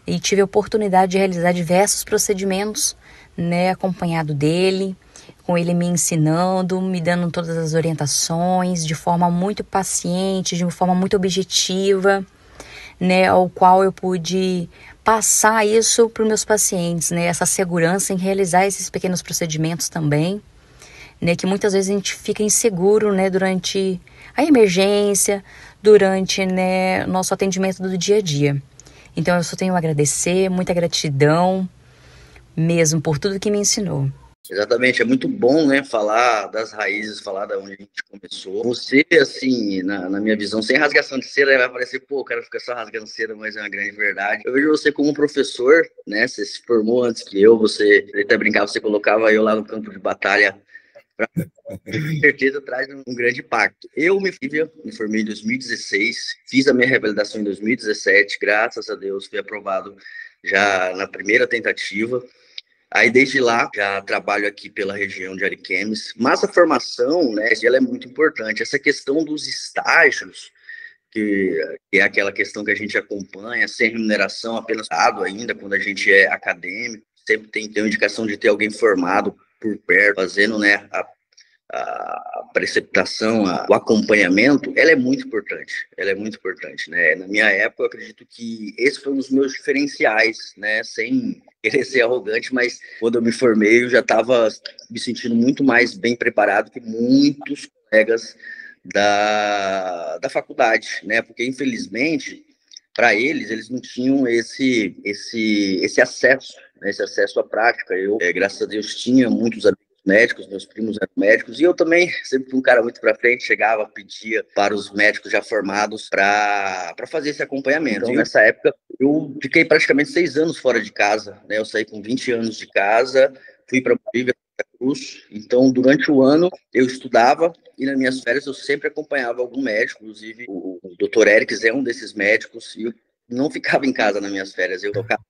e tive a oportunidade de realizar diversos procedimentos, né, acompanhado dele, com ele me ensinando, me dando todas as orientações de forma muito paciente, de uma forma muito objetiva, né, ao qual eu pude passar isso para os meus pacientes, né, essa segurança em realizar esses pequenos procedimentos também, né, que muitas vezes a gente fica inseguro, né, durante a emergência, durante, né, nosso atendimento do dia a dia. Então eu só tenho a agradecer, muita gratidão mesmo por tudo que me ensinou. Exatamente, é muito bom, né, falar das raízes, falar da onde a gente começou. Você, assim, na minha visão, sem rasgação de cera, vai parecer, pô, o cara fica só rasgando cera, mas é uma grande verdade. Eu vejo você como um professor, né, você se formou antes que eu, você até brincava, você colocava eu lá no campo de batalha, com certeza traz um grande impacto. Eu me formei em 2016, fiz a minha revalidação em 2017, graças a Deus fui aprovado já na primeira tentativa. Aí, desde lá, já trabalho aqui pela região de Ariquemes, mas a formação, né, ela é muito importante. Essa questão dos estágios, que é aquela questão que a gente acompanha, sem remuneração, apenas dado ainda, quando a gente é acadêmico, sempre tem uma indicação de ter alguém formado por perto, fazendo, né, a preceptação, o acompanhamento, ela é muito importante, né? Na minha época, eu acredito que esse foi um dos meus diferenciais, né? Sem querer ser arrogante, mas quando eu me formei, eu já estava me sentindo muito mais bem preparado que muitos colegas da faculdade, né? Porque, infelizmente, para eles não tinham esse acesso, né? Esse acesso à prática. Eu, graças a Deus, tinha muitos amigos médicos, meus primos eram médicos, e eu também sempre fui um cara muito pra frente, chegava, pedia para os médicos já formados para fazer esse acompanhamento. Então, nessa época, eu fiquei praticamente 6 anos fora de casa, né? Eu saí com 20 anos de casa, fui para Bolívia, Cruz. Então, durante o ano, eu estudava e nas minhas férias eu sempre acompanhava algum médico, inclusive o Dr. Erics é um desses médicos, e eu não ficava em casa nas minhas férias, eu tocava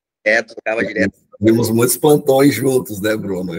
direto. Vimos muitos plantões juntos, né, Bruno?